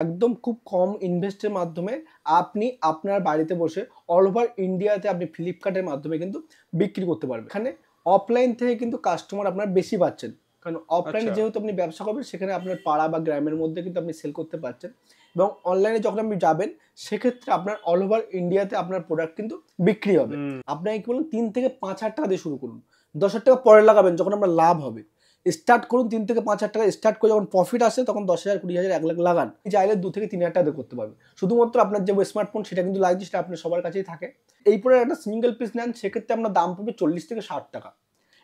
একদম খুব কম ইনভেস্টের মাধ্যমে আপনি আপনার বাড়িতে বসে অল ওভার ইন্ডিয়াতে আপনি ফ্লিপকার্টের মাধ্যমে কিন্তু বিক্রি করতে পারবেন। এখানে অফলাইন থেকে কিন্তু কাস্টমার আপনার বেশি পাচ্ছেন, কারণ অফলাইনে আচ্ছা। যেহেতু আপনি ব্যবসা করবেন সেখানে আপনার পাড়া বা গ্রামের মধ্যে কিন্তু আপনি সেল করতে পারছেন, এবং অনলাইনে যখন আপনি যাবেন সেক্ষেত্রে আপনার অল ওভার ইন্ডিয়াতে আপনার প্রোডাক্ট কিন্তু বিক্রি হবে। আপনাকে কি বলুন 3 থেকে 5 হাজার টাকা দিয়ে শুরু করুন, 10,000 টাকা পরে লাগাবেন যখন আপনার লাভ হবে। স্টার্ট করুন 3 থেকে 5 হাজার টাকা স্টার্ট করে, যখন প্রফিট আসে তখন 10,000, 20,000, 1 লাখ লাগান। চাইলে 2 থেকে 3 হাজার টাকা করতে পারবে। শুধুমাত্র আপনার যে স্মার্টফোন সেটা কিন্তু লাগছে, সেটা আপনার সবার কাছেই থাকে। এই পরে একটা সিঙ্গেল পিস নেন, সেক্ষেত্রে আপনার দাম পড়বে 40 থেকে 60 টাকা।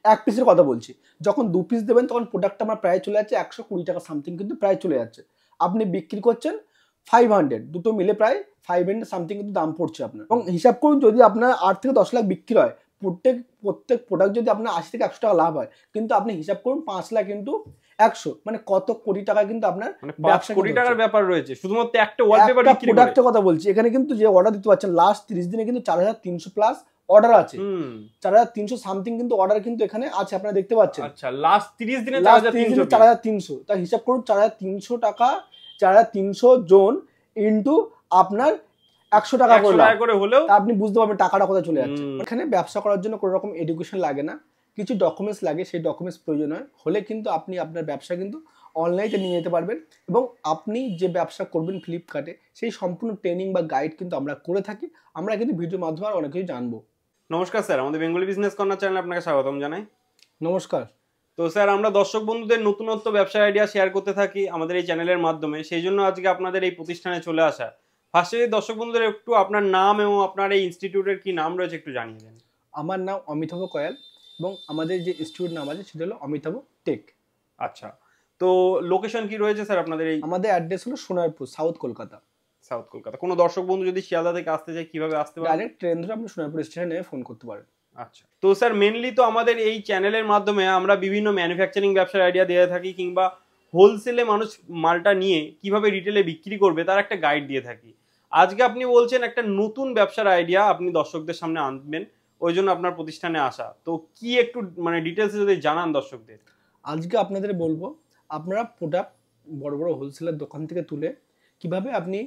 এক পিসের কথা বলছি। যখন 2 পিস দেবেন তখন প্রোডাক্টটা আমার প্রায় চলে যাচ্ছে 120 টাকা সামথিং, কিন্তু প্রায় চলে যাচ্ছে। আপনি বিক্রি করছেন 500, দুটো মিলে প্রায় 500 সামথিং কিন্তু দাম পড়ছে আপনার। এবং হিসাব করুন যদি আপনার 8 থেকে 10 লাখ বিক্রি হয়, প্রত্যেক প্রোডাক্ট যদি আপনার 80 থেকে 100 টাকা লাভ হয়, কিন্তু আপনি হিসাব করুন 5 লাখ কিন্তু 100, মানে কত কোটি টাকা কিন্তু আপনার ব্যবসা, কোটি টাকার ব্যাপার রয়েছে শুধুমাত্র একটা ওয়ালপেপার বিক্রি করে। প্রোডাক্টের কথা বলছি, এখানে কিন্তু যে অর্ডার দিতে পারছেন লাস্ট 30 দিনে কিন্তু 4,300 প্লাস অর্ডার আছে। 4,300 সামথিং কিন্তু অর্ডার কিন্তু এখানে আছে, আপনারা দেখতে পাচ্ছেন। আচ্ছা, লাস্ট 30 দিনে 4,300, তা হিসাব করুন 4,300 টাকা, 4,300 জন ইনটু আপনার 100 টাকা করে হলেও আপনি বুঝতে পারবেন টাকাটা কোথায় চলে যাচ্ছে। এখানে ব্যবসা করার জন্য কোনো রকম এডুকেশন লাগে না, কিছু ডকুমেন্টস লাগে, সেই ডকুমেন্টস প্রয়োজন হয় হলে কিন্তু আপনি আপনার ব্যবসা কিন্তু অনলাইনে নিয়ে যেতে পারবেন। এবং আপনি যে ব্যবসা করবেন ফ্লিপকার্টে সেই সম্পূর্ণ ট্রেনিং বা গাইড কিন্তু আমরা করে থাকি, আমরা কিন্তু ভিডিওর মাধ্যমে আর অনেক কিছু জানবো। নমস্কার স্যার, আমাদের বেঙ্গলি বিজনেস কর্নার চ্যানেলে আপনাকে স্বাগতম জানাই। নমস্কার। তো স্যার, আমরা দর্শক বন্ধুদের নতুনত্ব ব্যবসার আইডিয়া শেয়ার করতে থাকি আমাদের এই চ্যানেলের মাধ্যমে, সেই জন্য আজকে আপনাদের এই প্রতিষ্ঠানে চলে আসা। ফার্স্টে দর্শক বন্ধুদের একটু আপনার নাম এবং আপনার এই ইনস্টিটিউটের কি নাম রয়েছে একটু জানিয়ে দেন। আমার নাম অমিতাভ কয়াল এবং আমাদের যে ইনস্টিটিউট নাম আছে সেটা হলো অমিতাভ টেক। আচ্ছা, তো লোকেশন কি রয়েছে স্যার আপনাদের? এই আমাদের অ্যাড্রেস হলো সোনারপুর, সাউথ কলকাতা। সাউথ কলকাতা। কোনো দর্শক বন্ধু যদি শিয়ালদা থেকে আসতে চায় কিভাবে আসতে পারে? ডাইরেক্ট ট্রেন ধরে আপনি সোনারপুর স্টেশনে ফোন করতে পারেন। আচ্ছা, তো স্যার মেনলি তো আমাদের এই চ্যানেলের মাধ্যমে আমরা বিভিন্ন ম্যানুফ্যাকচারিং ব্যবসার আইডিয়া দিয়ে থাকি, কিংবা হোলসেলে মানুষ মালটা নিয়ে কিভাবে রিটেলে বিক্রি করবে তার একটা গাইড দিয়ে থাকি। আজকে আপনি বলছেন একটা নতুন ব্যবসার আইডিয়া আপনি দর্শকদের সামনে আনবেন, ওই জন্য আপনার প্রতিষ্ঠানে আসা। তো কি একটু মানে ডিটেলসে যদি জানান দর্শকদের। আজকে আপনাদের বলবো আপনারা প্রোডাক্ট বড় বড় হোলসেলের দোকান থেকে তুলে কিভাবে আপনি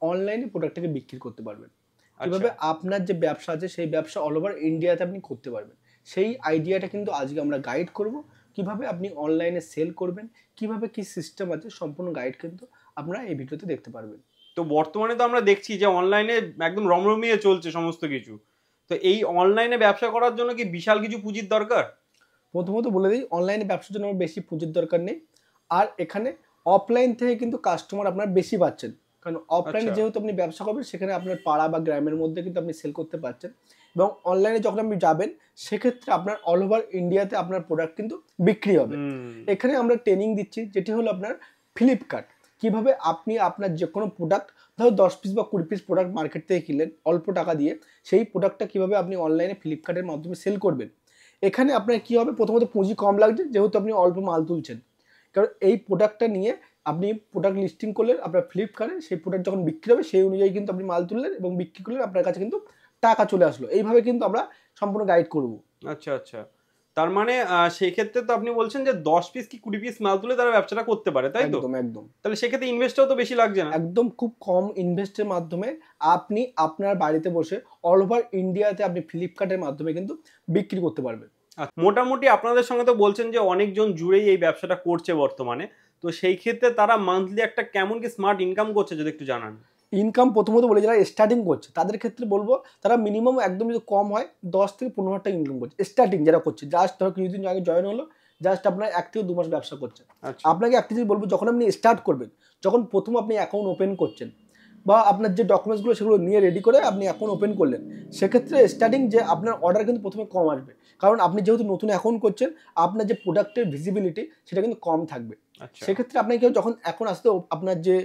অনলাইনে প্রোডাক্টটাকে বিক্রি করতে পারবেন, কিভাবে আপনার যে ব্যবসা আছে সেই ব্যবসা অল ওভার ইন্ডিয়াতে আপনি করতে পারবেন, সেই আইডিয়াটা কিন্তু আজকে আমরা গাইড করব। কিভাবে আপনি অনলাইনে সেল করবেন, কিভাবে কি সিস্টেম আছে, সম্পূর্ণ গাইড কিন্তু আপনারা এই ভিডিওতে দেখতে পারবেন। তো বর্তমানে তো আমরা দেখছি যে অনলাইনে একদম রমরমিয়ে চলছে সমস্ত কিছু। তো এই অনলাইনে ব্যবসা করার জন্য কি বিশাল কিছু পুঁজির দরকার? প্রথমত বলে দিই, অনলাইনে ব্যবসার জন্য আমার বেশি পুঁজির দরকার নেই, আর এখানে অফলাইন থেকে কিন্তু কাস্টমার আপনার বেশি পাচ্ছেন, কারণ অফলাইনে যেহেতু আপনি ব্যবসা করবেন সেখানে আপনার পাড়া বা গ্রামের মধ্যে কিন্তু আপনি সেল করতে পারছেন, এবং অনলাইনে যখন আপনি যাবেন সেক্ষেত্রে আপনার অল ওভার ইন্ডিয়াতে আপনার প্রোডাক্ট কিন্তু বিক্রি হবে। এখানে আমরা ট্রেনিং দিচ্ছি, যেটি হলো আপনার ফ্লিপকার্ট। কিভাবে আপনি আপনার যে কোনো প্রোডাক্ট, ধরো 10 পিস বা 20 পিস প্রোডাক্ট মার্কেট থেকে কিনলেন অল্প টাকা দিয়ে, সেই প্রোডাক্টটা কিভাবে আপনি অনলাইনে ফ্লিপকার্টের মাধ্যমে সেল করবেন। এখানে আপনার কি হবে, প্রথমত পুঁজি কম লাগছে যেহেতু আপনি অল্প মাল তুলছেন, কারণ এই প্রোডাক্টটা নিয়ে আপনি প্রোডাক্ট লিস্টিং করলেন আপনার ফ্লিপকার্টে, সেই প্রোডাক্ট যখন বিক্রি হবে সেই অনুযায়ী কিন্তু আপনি মাল তুললেন এবং বিক্রি করলেন, আপনার কাছে কিন্তু টাকা চলে আসলো। এইভাবে কিন্তু আমরা সম্পূর্ণ গাইড করব। আচ্ছা আচ্ছা, তার মানে সেই ক্ষেত্রে তো আপনি বলছেন যে 10 পিস কি 20 পিস মাল তুলে তারা ব্যবসাটা করতে পারে, তাই তো? একদম একদম। তাহলে সেক্ষেত্রে ইনভেস্টও তো বেশি লাগছে না? একদম খুব কম ইনভেস্টের মাধ্যমে আপনি আপনার বাড়িতে বসে অল ওভার ইন্ডিয়াতে আপনি ফ্লিপকার্টের মাধ্যমে কিন্তু বিক্রি করতে পারবেন। মোটামুটি আপনাদের সঙ্গে তো বলছেন যে অনেকজন জুড়েই এই ব্যবসাটা করছে বর্তমানে, তো সেই ক্ষেত্রে তারা মান্থলি একটা কেমন কি স্মার্ট ইনকাম করছে যদি একটু জানান। ইনকাম প্রথমত বলে যারা স্টার্টিং করছে তাদের ক্ষেত্রে বলবো তারা মিনিমাম একদম যদি কম হয় 10 থেকে 15 হাজার টাকা ইনকাম করছে স্টার্টিং যারা করছে, জাস্ট ধরো কিছুদিন আগে জয়েন হলো, জাস্ট আপনার 1 থেকে 2 মাস ব্যবসা করছে। আপনাকে একটা জিনিস বলবো, যখন আপনি স্টার্ট করবেন, যখন প্রথম আপনি অ্যাকাউন্ট ওপেন করছেন বা আপনার যে ডকুমেন্টসগুলো সেগুলো নিয়ে রেডি করে আপনি অ্যাকাউন্ট ওপেন করলেন, সেক্ষেত্রে স্টার্টিং যে আপনার অর্ডার কিন্তু প্রথমে কম আসবে, কারণ আপনি যেহেতু নতুন অ্যাকাউন্ট করছেন আপনার যে প্রোডাক্টের ভিজিবিলিটি সেটা কিন্তু কম থাকবে। সেক্ষেত্রে আপনাকে যখন এখন আসতে আপনার যে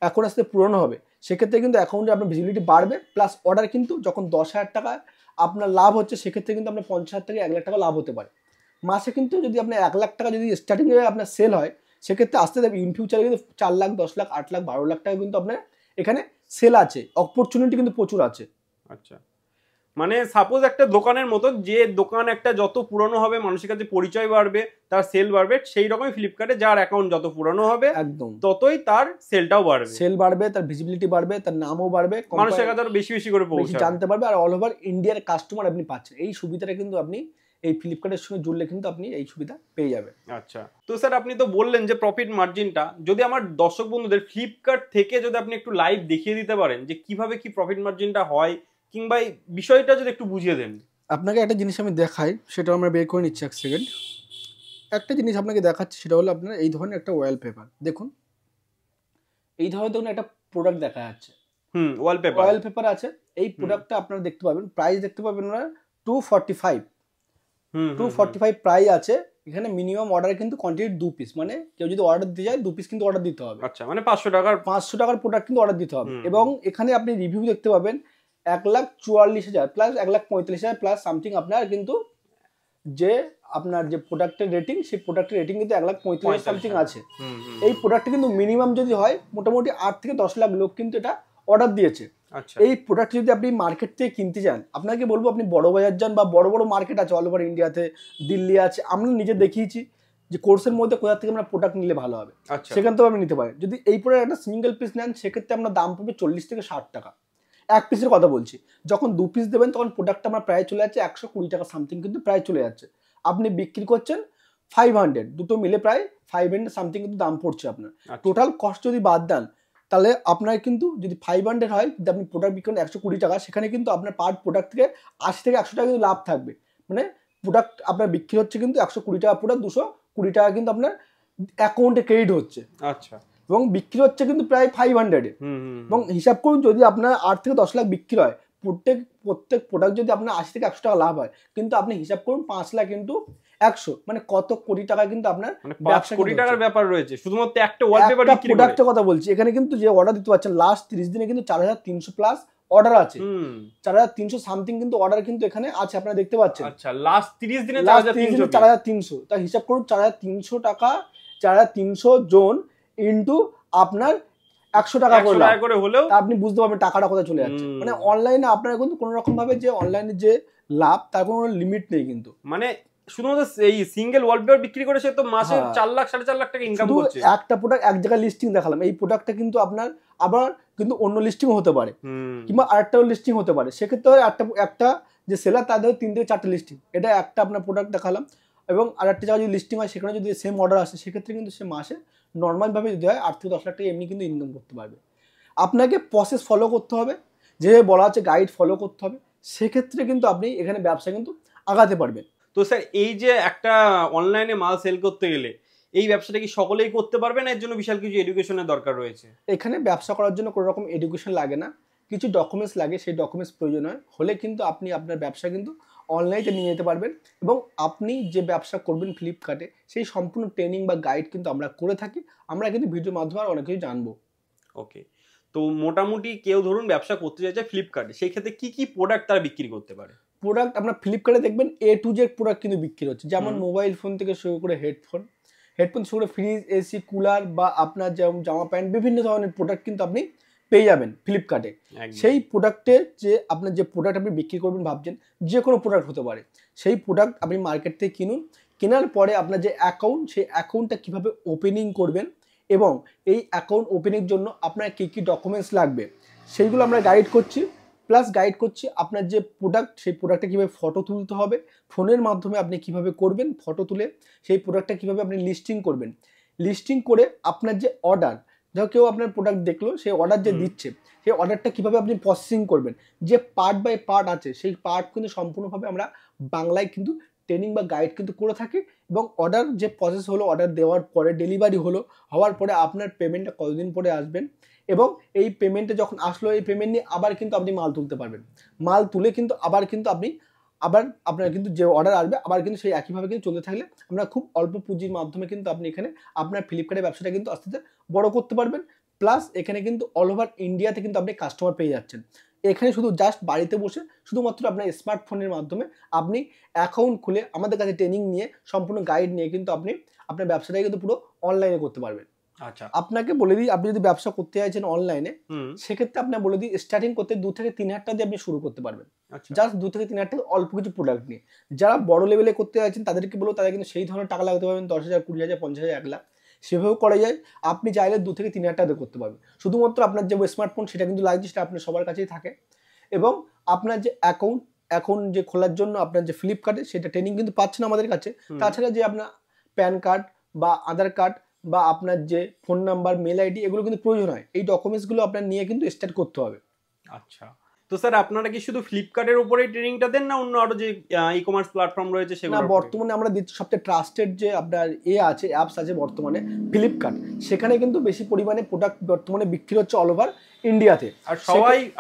অ্যাকাউন্ট আসতে পুরনো হবে, সেক্ষেত্রে কিন্তু অ্যাকাউন্টে আপনার ভিজিবিলিটি বাড়বে, প্লাস অর্ডার কিন্তু যখন 10,000 টাকা আপনার লাভ হচ্ছে সেক্ষেত্রে কিন্তু আপনার 50,000 থেকে 1 লাখ টাকা লাভ হতে পারে মাসে। কিন্তু যদি আপনার 1 লাখ টাকা যদি স্টার্টিংয়ে আপনার সেল হয়, সেক্ষেত্রে আসতে যাবে ইন ফিউচারে কিন্তু 4 লাখ, 10 লাখ, 8 লাখ, 12 লাখ টাকা কিন্তু আপনার এখানে সেল আছে, অপরচুনিটি কিন্তু প্রচুর আছে। আচ্ছা, মানে সাপোজ একটা দোকানের মতো, যে দোকান একটা যত পুরনো হবে মানুষের কাছে পরিচয় বাড়বে, তার সেল বাড়বে, সেই রকমই ফ্লিপকার্টে যার অ্যাকাউন্ট যত পুরনো হবে একদম ততই তার সেলটাও বাড়বে, সেল বাড়বে, তার ভিজিবিলিটি বাড়বে, তার নামও বাড়বে, মানুষের কাছে আরো বেশি বেশি করে বেশি পৌঁছাবে, জানতে পারবে, আর অল ওভার ইন্ডিয়ার কাস্টমার আপনি পাচ্ছেন। এই সুবিধাটা কিন্তু আপনি এই ফ্লিপকার্টের সঙ্গে জুড়লে কিন্তু আপনি এই সুবিধা পেয়ে যাবেন। আচ্ছা, তো স্যার আপনি তো বললেন যে প্রফিট মার্জিনটা, যদি আমার দর্শক বন্ধুদের ফ্লিপকার্ট থেকে যদি আপনি একটু লাইভ দেখিয়ে দিতে পারেন যে কিভাবে কি প্রফিট মার্জিনটা হয়, কিংবা এই বিষয়টা যদি একটু বুঝিয়ে দেন। আপনাকে একটা জিনিস আমি দেখাই, সেটা আমরা বের করে নিচ্ছি এক সেকেন্ড। একটা জিনিস আপনাকে দেখাচ্ছি, সেটা হলো আপনার এই ধরনের একটা ওয়ালপেপার। দেখুন এই ধরনের দেখুন একটা প্রোডাক্ট দেখা যাচ্ছে, ওয়ালপেপার আছে। এই প্রোডাক্টটা আপনারা দেখতে পাবেন, প্রাইস দেখতে পাবেন না 245, 245 প্রাইস আছে। এখানে মিনিমাম অর্ডারে কিন্তু কোয়ান্টিটি 2 পিস, মানে কেউ যদি অর্ডার দিয়ে যায় 2 পিস কিন্তু অর্ডার দিতে হবে। আচ্ছা, মানে 500 টাকার প্রোডাক্ট কিন্তু অর্ডার দিতে হবে। এবং এখানে আপনি রিভিউ দেখতে পাবেন 1,44,000 প্লাস 1,45,000 প্লাস সামথিং আপনার কিন্তু যে আপনার যে প্রোডাক্টের রেটিং, সেই প্রোডাক্টের রেটিং কিন্তু 1,45,000 সামথিং আছে। এই প্রোডাক্টটা কিন্তু মিনিমাম যদি হয় মোটামুটি 8 থেকে 10 লাখ লোক কিন্তু এটা অর্ডার দিয়েছে। এই প্রোডাক্ট যদি আপনি মার্কেট থেকে কিনতে যান, আপনাকে বলবো আপনি বড় বাজার যান, বা বড় বড় মার্কেট আছে অল ওভার ইন্ডিয়াতে, দিল্লি আছে, আমরা নিজে দেখিয়েছি যে কোর্সের মধ্যে কোথা থেকে আমরা প্রোডাক্ট নিলে ভালো হবে, সেখান থেকেও আপনি নিতে পারেন। যদি এই প্রোডাক্ট একটা সিঙ্গেল পিস নেন, সেক্ষেত্রে আপনার দাম পড়বে 40 থেকে 60 টাকা, এক পিসের কথা বলছি। যখন 2 পিস দেবেন তখন প্রোডাক্টটা আমরা প্রায় চলে যাচ্ছে 120 টাকা সামথিং কিন্তু প্রায় চলে যাচ্ছে। আপনি বিক্রি করছেন 500, দুটো মিলে প্রায় 500 সামথিং কিন্তু দাম পড়ছে আপনার। টোটাল কস্ট যদি বাদ দেন, তাহলে আপনার কিন্তু যদি 500 হয়, যদি আপনি প্রোডাক্ট বিক্রি করেন 120 টাকা, সেখানে কিন্তু আপনার পার প্রোডাক্ট থেকে 80 থেকে 100 টাকা কিন্তু লাভ থাকবে। মানে প্রোডাক্ট আপনার বিক্রি হচ্ছে কিন্তু 120 টাকা, প্রোডাক্ট 220 টাকা কিন্তু আপনার অ্যাকাউন্টে ক্রেডিট হচ্ছে। আচ্ছা, এবং বিক্রি হচ্ছে কিন্তু প্রায় 500-এ। এবং হিসাব করুন যদি আপনার 8 থেকে 10 লাখ বিক্রি হয়, প্রত্যেক প্রোডাক্ট যদি আপনার 80 থেকে 100 টাকা লাভ হয়, কিন্তু আপনি হিসাব করুন 5 লাখ ইন্টু 100, মানে কত কোটি টাকা কিন্তু আপনার ব্যবসা, কোটি টাকার ব্যাপার রয়েছে শুধুমাত্র একটা ওয়ালপেপার বিক্রি করে। প্রোডাক্টের কথা বলছি, এখানে কিন্তু যে অর্ডার দিতে পারছেন লাস্ট 30 দিনে কিন্তু 4,300 প্লাস অর্ডার আছে। 4,300 সামথিং কিন্তু অর্ডার কিন্তু এখানে আছে, আপনারা দেখতে পাচ্ছেন। আচ্ছা, লাস্ট 30 দিনে 4,300, তা হিসাব করুন 4,300 টাকা, 4,300 জন ইন্টু আপনার 100 টাকা করে হলেও আপনি বুঝতে পারবেন টাকাটা কোথায় চলে যাচ্ছে। মানে অনলাইনে আপনার কিন্তু কোনো রকম ভাবে যে অনলাইনে যে লাভ, তার কোনো লিমিট নেই কিন্তু। মানে শুধুমাত্র এই সিঙ্গেল ওয়ালপেপার বিক্রি করে সে তো মাসে 4 লাখ 4.5 লাখ টাকা ইনকাম করছে। একটা প্রোডাক্ট এক জায়গায় লিস্টিং দেখালাম, এই প্রোডাক্টটা কিন্তু আপনার আবার কিন্তু অন্য লিস্টিং হতে পারে, কিংবা আরেকটা লিস্টিং হতে পারে। সেক্ষেত্রে একটা যে সেলার তাদের 3 থেকে 4টে লিস্টিং, এটা একটা আপনার প্রোডাক্ট দেখালাম। এবং আরেকটা জায়গায় যদি লিস্টিং হয়, সেখানে যদি সেম অর্ডার আসে, সেক্ষেত্রে কিন্তু সে মাসে নর্মালভাবে যদি হয় 8 থেকে 10 লাখ টাকা এমনি কিন্তু ইনকাম করতে পারবে। আপনাকে প্রসেস ফলো করতে হবে, যে বলা আছে গাইড ফলো করতে হবে, সেক্ষেত্রে কিন্তু আপনি এখানে ব্যবসা কিন্তু আগাতে পারবেন। তো স্যার এই যে একটা অনলাইনে মাল সেল করতে গেলে এই ব্যবসাটা কি সকলেই করতে পারবে না, এর জন্য বিশাল কিছু এডুকেশনের দরকার রয়েছে? এখানে ব্যবসা করার জন্য কোনো রকম এডুকেশন লাগে না, কিছু ডকুমেন্টস লাগে, সেই ডকুমেন্টস প্রয়োজন হলে কিন্তু আপনি আপনার ব্যবসা কিন্তু অনলাইনে নিয়ে যেতে পারবেন। এবং আপনি যে ব্যবসা করবেন ফ্লিপকার্টে, সেই সম্পূর্ণ ট্রেনিং বা গাইড কিন্তু আমরা করে থাকি, আমরা কিন্তু ভিডিওর মাধ্যমে আর অনেক কিছু জানবো। ওকে, তো মোটামুটি কেউ ধরুন ব্যবসা করতে চাইছে ফ্লিপকার্টে, সেই ক্ষেত্রে কি কি প্রোডাক্ট তারা বিক্রি করতে পারে? প্রোডাক্ট আমরা ফ্লিপকার্টে দেখবেন A to Z প্রোডাক্ট কিন্তু বিক্রি হচ্ছে, যেমন মোবাইল ফোন থেকে শুরু করে হেডফোন শুরু করে ফ্রিজ, এসি, কুলার, বা আপনার যেমন জামা প্যান্ট, বিভিন্ন ধরনের প্রোডাক্ট কিন্তু আপনি পেয়ে যাবেন ফ্লিপকার্টে। সেই প্রোডাক্টের যে আপনার যে প্রোডাক্ট আপনি বিক্রি করবেন ভাবছেন, যে কোনো প্রোডাক্ট হতে পারে, সেই প্রোডাক্ট আপনি মার্কেট থেকে কিনুন। কেনার পরে আপনার যে অ্যাকাউন্ট, সেই অ্যাকাউন্টটা কীভাবে ওপেনিং করবেন, এবং এই অ্যাকাউন্ট ওপেনিংয়ের জন্য আপনার কী কী ডকুমেন্টস লাগবে, সেইগুলো আমরা গাইড করছি। প্লাস গাইড করছি আপনার যে প্রোডাক্ট, সেই প্রোডাক্টটা কীভাবে ফটো তুলতে হবে, ফোনের মাধ্যমে আপনি কীভাবে করবেন, ফটো তুলে সেই প্রোডাক্টটা কীভাবে আপনি লিস্টিং করবেন, লিস্টিং করে আপনার যে অর্ডার, ধরো কেউ আপনার প্রোডাক্ট দেখলো, সেই অর্ডার যে দিচ্ছে, সেই অর্ডারটা কীভাবে আপনি প্রসেসিং করবেন, যে পার্ট বাই পার্ট আছে, সেই পার্ট কিন্তু সম্পূর্ণভাবে আমরা বাংলায় কিন্তু ট্রেনিং বা গাইড কিন্তু করে থাকি। এবং অর্ডার যে প্রসেস হলো, অর্ডার দেওয়ার পরে ডেলিভারি হওয়ার পরে আপনার পেমেন্টটা কতদিন পরে আসবেন, এবং এই পেমেন্টে যখন আসলো, এই পেমেন্ট নিয়ে আবার কিন্তু আপনি মাল তুলতে পারবেন। মাল তুলে কিন্তু আপনি আপনার কিন্তু যে অর্ডার আসবে, আবার কিন্তু সেই একইভাবে কিন্তু চলতে থাকলে আমরা খুব অল্প পুঁজির মাধ্যমে কিন্তু আপনি এখানে আপনার ফ্লিপকার্টের ব্যবসাটা কিন্তু আস্তে আস্তে বড় করতে পারবেন। প্লাস এখানে কিন্তু অল ওভার ইন্ডিয়াতে কিন্তু আপনি কাস্টমার পেয়ে যাচ্ছেন। এখানে শুধু জাস্ট বাড়িতে বসে শুধুমাত্র আপনার স্মার্টফোনের মাধ্যমে আপনি অ্যাকাউন্ট খুলে আমাদের কাছে ট্রেনিং নিয়ে, সম্পূর্ণ গাইড নিয়ে কিন্তু আপনি আপনার ব্যবসাটাকে কিন্তু পুরো অনলাইনে করতে পারবেন। আচ্ছা, আপনাকে বলে দিই, আপনি যদি ব্যবসা করতে চাইছেন অনলাইনে, সেক্ষেত্রে আপনার বলে দিই স্টার্টিং করতে 2 থেকে 3,000 টাকা দিয়ে আপনি শুরু করতে পারবেন। আচ্ছা, জাস্ট 2 থেকে 3,000 টাকা অল্প কিছু প্রোডাক্ট নিয়ে। যারা বড় লেভেলে করতে চাইছেন তাদেরকে বলবো, তারা কিন্তু সেই ধরনের টাকা লাগাতে পারবেন, 10,000, 20,000, 50,000, 1 লাখ, সেভাবেও করা যায়। আপনি চাইলে 2 থেকে 3,000 টাকা দিয়ে করতে পারবেন। শুধুমাত্র আপনার যে স্মার্টফোন সেটা কিন্তু লাগছে, সেটা আপনার সবার কাছেই থাকে। এবং আপনার যে অ্যাকাউন্ট এখন যে খোলার জন্য আপনার যে ফ্লিপকার্টে সেটা ট্রেনিং কিন্তু পাচ্ছেন আমাদের কাছে। তাছাড়া যে আপনার প্যান কার্ড বা আধার কার্ড বা আপনার যে ফোন নাম্বার, মেল আইডি, এগুলো কিন্তু প্রয়োজন হয়। এই ডকুমেন্টসগুলো আপনার নিয়ে কিন্তু স্টার্ট করতে হবে। আচ্ছা, তো স্যার আপনারা কি শুধু ফ্লিপকার্টের উপরেই ট্রেনিংটা দেন, না অন্য আরো যে ই কমার্স প্ল্যাটফর্ম রয়েছে না, সেগুলো? বর্তমানে আমরা দিচ্ছি সবচেয়ে ট্রাস্টেড যে আপনার আছে, অ্যাপস আছে বর্তমানে ফ্লিপকার্ট। সেখানে কিন্তু বেশি পরিমাণে প্রোডাক্ট বর্তমানে বিক্রি হচ্ছে অল ওভার ইন্ডিয়াতে। আর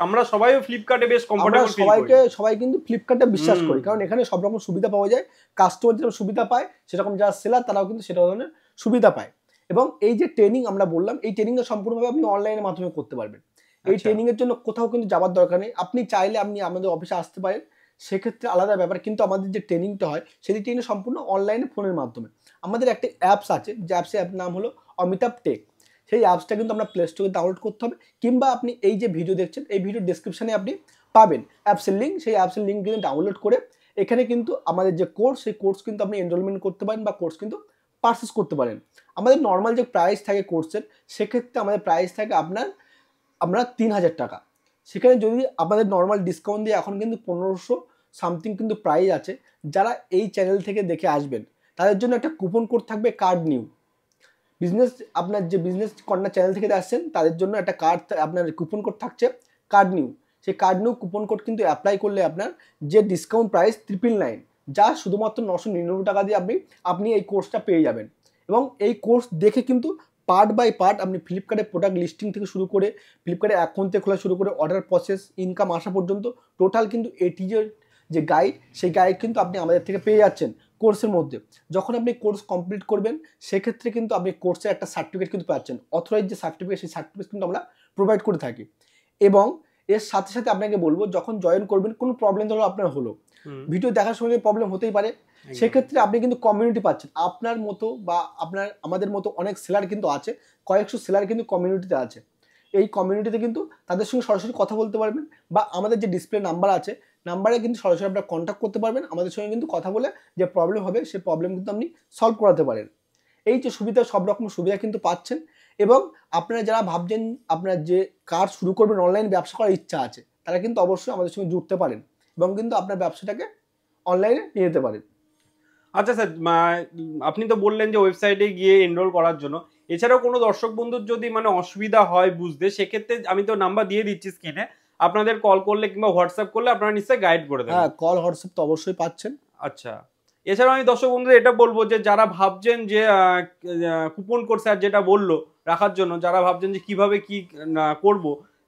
আমরা সবাইও ফ্লিপকার্টে বেশ কমফোর্টেবল ফিল করি। সবাই কিন্তু ফ্লিপকার্টে বিশ্বাস করি, কারণ এখানে সব রকম সুবিধা পাওয়া যায়। কাস্টমার যেরকম সুবিধা পায়, সেরকম যারা সেলার তারাও কিন্তু সেটা ধরনের সুবিধা পায়। এবং এই যে ট্রেনিং আমরা বললাম, এই ট্রেনিংটা সম্পূর্ণভাবে আপনি অনলাইনের মাধ্যমে করতে পারবেন। এই ট্রেনিং এর জন্য কোথাও কিন্তু যাওয়ার দরকার নেই। আপনি চাইলে আপনি আমাদের অফিসে আসতে পারেন, সেক্ষেত্রে আলাদা ব্যাপার। কিন্তু আমাদের যে ট্রেনিংটা হয় সেই ট্রেনিং সম্পূর্ণ অনলাইনে ফোনের মাধ্যমে। আমাদের একটা অ্যাপস আছে, যে অ্যাপসের নাম হলো অমিতাভ টেক। সেই অ্যাপসটা কিন্তু আপনার প্লে স্টোরে ডাউনলোড করতে হবে, কিংবা আপনি এই যে ভিডিও দেখছেন এই ভিডিও ডেসক্রিপশনে আপনি পাবেন অ্যাপসের লিঙ্ক। সেই অ্যাপসের লিঙ্ক কিন্তু ডাউনলোড করে এখানে কিন্তু আমাদের যে কোর্স, সেই কোর্স কিন্তু আপনি এনরোলমেন্ট করতে পারেন বা কোর্স কিন্তু পারচেস করতে পারেন। আমাদের নর্মাল যে প্রাইস থাকে কোর্সের, সেক্ষেত্রে আমাদের প্রাইস থাকে আমরা 3,000 টাকা। সেখানে যদি আমাদের নর্মাল ডিসকাউন্ট দিয়ে এখন কিন্তু 1,500 সামথিং কিন্তু প্রাইস আছে। যারা এই চ্যানেল থেকে দেখে আসবেন তাদের জন্য একটা কুপন কোড থাকবে, কার্ড নিউ বিজনেস। আপনার যে বিজনেস কর্নার চ্যানেল থেকে আসছেন তাদের জন্য একটা আপনার কুপন কোড থাকছে, কার্ড নিউ। সেই কার্ড নিউ কুপন কোড কিন্তু অ্যাপ্লাই করলে আপনার যে ডিসকাউন্ট প্রাইস 999, যা শুধুমাত্র 999 টাকা দিয়ে আপনি এই কোর্সটা পেয়ে যাবেন। এবং এই কোর্স দেখে কিন্তু পার্ট বাই পার্ট আপনি ফ্লিপকার্টের প্রোডাক্ট লিস্টিং থেকে শুরু করে, ফ্লিপকার্টের অ্যাকাউন্ট থেকে খোলা শুরু করে, অর্ডার প্রসেস, ইনকাম আসা পর্যন্ত টোটাল কিন্তু যে গাইড, সেই গাইড কিন্তু আপনি আমাদের থেকে পেয়ে যাচ্ছেন কোর্সের মধ্যে। যখন আপনি কোর্স কমপ্লিট করবেন, সেক্ষেত্রে কিন্তু আপনি কোর্সের একটা সার্টিফিকেট কিন্তু পাচ্ছেন, অথরাইজ যে সার্টিফিকেট, সেই সার্টিফিকেট কিন্তু আমরা প্রোভাইড করে থাকি। এবং এর সাথে সাথে আপনাকে বলবো, যখন জয়েন করবেন, কোনো প্রবলেম ধরো আপনার হলো, ভিডিও দেখার সময় প্রবলেম হতেই পারে, সেক্ষেত্রে আপনি কিন্তু কমিউনিটি পাচ্ছেন। আপনার মতো বা আমাদের মতো অনেক সেলার কিন্তু আছে, কয়েকশো সেলার কিন্তু কমিউনিটিতে আছে। এই কমিউনিটিতে কিন্তু তাদের সঙ্গে সরাসরি কথা বলতে পারবেন, বা আমাদের যে ডিসপ্লে নাম্বার আছে, নাম্বারে কিন্তু সরাসরি আপনারা কন্ট্যাক্ট করতে পারবেন। আমাদের সঙ্গে কিন্তু কথা বলে যে প্রবলেম হবে, সেই প্রবলেম কিন্তু আপনি সলভ করাতে পারেন। এই যে সুবিধা, সব রকম সুবিধা কিন্তু পাচ্ছেন। এবং আপনারা যারা ভাবছেন আপনার যে কাজ শুরু করবেন, অনলাইন ব্যবসা করার ইচ্ছা আছে, তারা কিন্তু অবশ্যই আমাদের সঙ্গে জুড়তে পারেন এবং কিন্তু আপনার ব্যবসাটাকে অনলাইনে নিয়ে যেতে পারেন। আচ্ছা স্যার, আপনি তো বললেন যে ওয়েবসাইটে গিয়ে এনরোল করার জন্য। এছাড়াও কোনো দর্শক বন্ধুর যদি অসুবিধা হয় বুঝতে, সেক্ষেত্রে আমি তো নাম্বার দিয়ে দিচ্ছি স্ক্রিনে, আপনাদের কল করলে কিংবা হোয়াটসঅ্যাপ করলে আপনারা নিশ্চয়ই গাইড করে দেবেন। হ্যাঁ, কল হোয়াটসঅ্যাপ তো অবশ্যই পাচ্ছেন। আচ্ছা, এছাড়াও আমি দর্শক বন্ধুদের এটা বলবো যে যারা ভাবছেন যে কুপন কোড স্যার যেটা বললো রাখার জন্য, যারা ভাবছেন যে কিভাবে কি করব,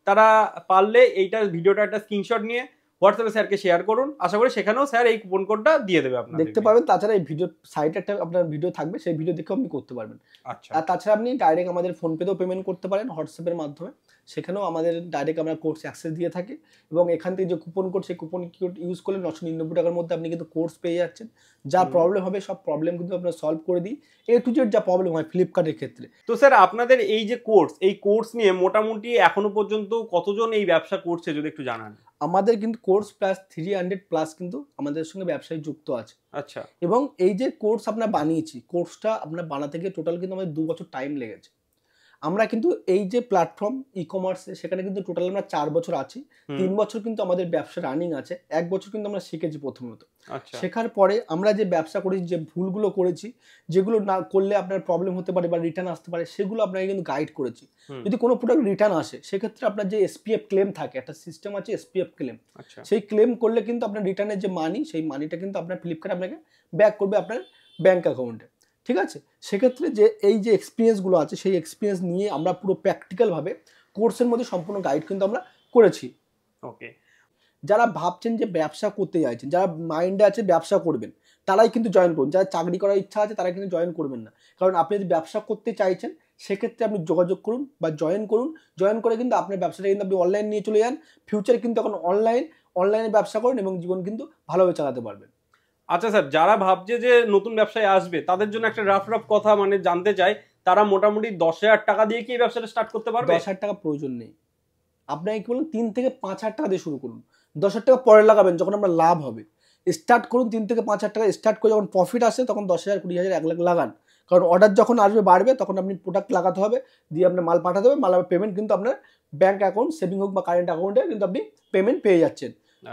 তারা পারলে ভিডিওটা একটা স্ক্রিনশট নিয়ে হোয়াটসঅ্যাপে স্যারকে শেয়ার করুন। আশা করি সেখানেও স্যার এই কুপন কোডটা দিয়ে দেবে, আপনারা দেখতে পাবেন। তাছাড়া এই ভিডিও সাইটে একটা আপনার ভিডিও থাকবে, সেই ভিডিও দেখে আপনি করতে পারবেন। আচ্ছা, আর তাছাড়া আপনি ডাইরেক্ট আমাদের ফোনপেতেও পেমেন্ট করতে পারেন, হোয়াটসঅ্যাপের মাধ্যমে। সেখানেও আমাদের ডাইরেক্ট আমরা কোর্স অ্যাক্সেস দিয়ে থাকি। এবং এখান থেকে যে কুপন কোড, সেই কুপন কোড ইউজ করলে 999 টাকার মধ্যে আপনি কিন্তু কোর্স পেয়ে যাচ্ছেন। যা প্রবলেম হবে, সব প্রবলেম কিন্তু আমরা সলভ করে দিই। এ টু জেড যা প্রবলেম হয় ফ্লিপকার্টের ক্ষেত্রে। তো স্যার আপনাদের এই যে কোর্স নিয়ে মোটামুটি এখনো পর্যন্ত কতজন এই ব্যবসা করছে যদি একটু জানান। আমাদের কিন্তু কোর্স প্লাস 300+ কিন্তু আমাদের সঙ্গে ব্যবসায়ী যুক্ত আছে। আচ্ছা, এবং এই যে কোর্স আমরা বানিয়েছি, কোর্সটা আপনার বানাতে গিয়ে টোটাল কিন্তু আমাদের 2 বছর টাইম লেগেছে। আমরা কিন্তু এই যে প্ল্যাটফর্ম ই কমার্সে, সেখানে কিন্তু টোটাল আমরা 4 বছর আছি। 3 বছর কিন্তু আমাদের ব্যবসা রানিং আছে, 1 বছর কিন্তু আমরা শিখেছি প্রথমত। শেখার পরে আমরা যে ব্যবসা করেছি, যে ভুলগুলো করেছি, যেগুলো না করলে আপনার প্রবলেম হতে পারে বা রিটার্ন আসতে পারে, সেগুলো আপনাকে কিন্তু গাইড করেছি। যদি কোনো প্রোডাক্ট রিটার্ন আসে, সেক্ষেত্রে আপনার যে SPF ক্লেম থাকে, একটা সিস্টেম আছে SPF ক্লেম, সেই ক্লেম করলে কিন্তু আপনার রিটার্নের যে মানি, সেই মানিটা কিন্তু আপনার ফ্লিপকার্ট আপনাকে ব্যাক করবে আপনার ব্যাঙ্ক অ্যাকাউন্টে। ঠিক আছে? সেক্ষেত্রে যে এই যে এক্সপিরিয়েন্সগুলো আছে, সেই এক্সপিরিয়েন্স নিয়ে আমরা পুরো প্র্যাকটিক্যালভাবে কোর্সের মধ্যে সম্পূর্ণ গাইড কিন্তু আমরা করেছি। ওকে, যারা ভাবছেন যে ব্যবসা করতে চাইছেন, যারা মাইন্ডে আছে ব্যবসা করবেন, তারাই কিন্তু জয়েন করুন। যারা চাকরি করার ইচ্ছা আছে তারা কিন্তু জয়েন করবেন না। কারণ আপনি যদি ব্যবসা করতে চাইছেন, সেক্ষেত্রে আপনি যোগাযোগ করুন বা জয়েন করুন। জয়েন করে কিন্তু আপনার ব্যবসাটা কিন্তু আপনি অনলাইন নিয়ে চলে যান। ফিউচার কিন্তু এখন অনলাইনে ব্যবসা করেন এবং জীবন কিন্তু ভালোভাবে চালাতে পারবেন। আচ্ছা স্যার, যারা ভাবছে যে নতুন ব্যবসায় আসবে, তাদের জন্য একটা রাফ কথা জানতে চাই তারা মোটামুটি 10,000 টাকা দিয়ে কি এই ব্যবসাটা স্টার্ট করতে পারবে? 10,000 টাকা প্রয়োজন নেই, আপনাকে কি বলুন 3 থেকে 5,000 টাকা দিয়ে শুরু করুন। 10,000 টাকা পরে লাগাবেন যখন আপনার লাভ হবে। স্টার্ট করুন 3 থেকে 5,000 টাকা স্টার্ট করে, যখন প্রফিট আসে তখন 10,000, 20,000, 1 লাখ লাগান। কারণ অর্ডার যখন আসবে বাড়বে তখন আপনি প্রোডাক্ট লাগাতে হবে, দিয়ে আপনার মাল পাঠাতে হবে, মাল পেমেন্ট কিন্তু আপনার ব্যাঙ্ক অ্যাকাউন্ট, সেভিং হোক বা কারেন্ট অ্যাকাউন্টে কিন্তু আপনি পেমেন্ট পেয়ে যাচ্ছেন।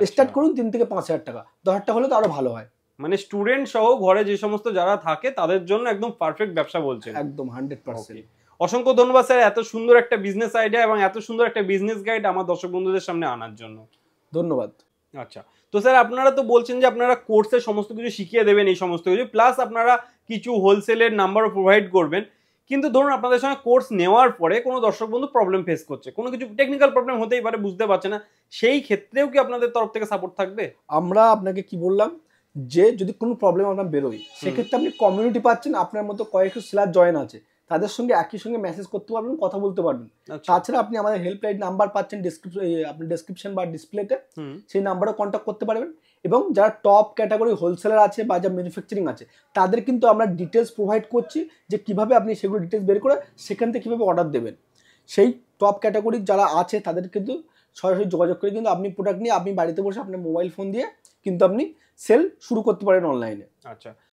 স্টার্ট করুন 3 থেকে 5,000 টাকা, 10,000 টাকা হলে তো আরো ভালো হয়। মানে স্টুডেন্ট সহ ঘরে যে সমস্ত যারা থাকে তাদের জন্য একদম পারফেক্ট ব্যবসা বলছেন। একদম 100%। অসংখ্য ধন্যবাদ স্যার এত সুন্দর একটা বিজনেস আইডিয়া এবং এত সুন্দর একটা বিজনেস গাইড আমার দর্শক বন্ধুদের সামনে আনার জন্য। ধন্যবাদ। আচ্ছা, তো স্যার আপনারা তো বলছেন যে আপনারা কোর্সে সমস্ত কিছু শিখিয়ে দেবেন এই সমস্ত কিছু, প্লাস আপনারা কিছু হোলসেলের নাম্বারও প্রোভাইড করবেন। কিন্তু ধরুন আপনাদের সঙ্গে কোর্স নেওয়ার পরে কোনো দর্শক বন্ধু প্রবলেম ফেস করছে, কোনো কিছু টেকনিক্যাল প্রবলেম হতেই পারে, বুঝতে পারছে না, সেই ক্ষেত্রেও কি আপনাদের তরফ থেকে সাপোর্ট থাকবে? আমরা আপনাকে কি বললাম যে যদি কোনো প্রবলেম আপনার বেরোয় সেক্ষেত্রে আপনি কমিউনিটি পাচ্ছেন, আপনার মতো কয়েকশো সেলার জয়েন আছে, তাদের সঙ্গে একই সঙ্গে মেসেজ করতে পারবেন, কথা বলতে পারবেন। তাছাড়া আপনি আমাদের হেল্পলাইন নাম্বার পাচ্ছেন আপনি ডেসক্রিপশন বা ডিসপ্লেতে, সেই নাম্বারে কন্ট্যাক্ট করতে পারবেন। এবং যারা টপ ক্যাটাগরি হোলসেলার আছে বা যারা ম্যানুফ্যাকচারিং আছে তাদের কিন্তু আমরা ডিটেলস প্রোভাইড করছি যে কিভাবে আপনি সেগুলো ডিটেলস বের করে সেখান থেকে কীভাবে অর্ডার দেবেন। সেই টপ ক্যাটাগরি যারা আছে তাদের কিন্তু সরাসরি যোগাযোগ করে কিন্তু আপনি প্রোডাক্ট নিয়ে আপনি বাড়িতে বসে আপনার মোবাইল ফোন দিয়ে কিন্তু আপনি সেল শুরু করতে পারেন অনলাইনে। আচ্ছা,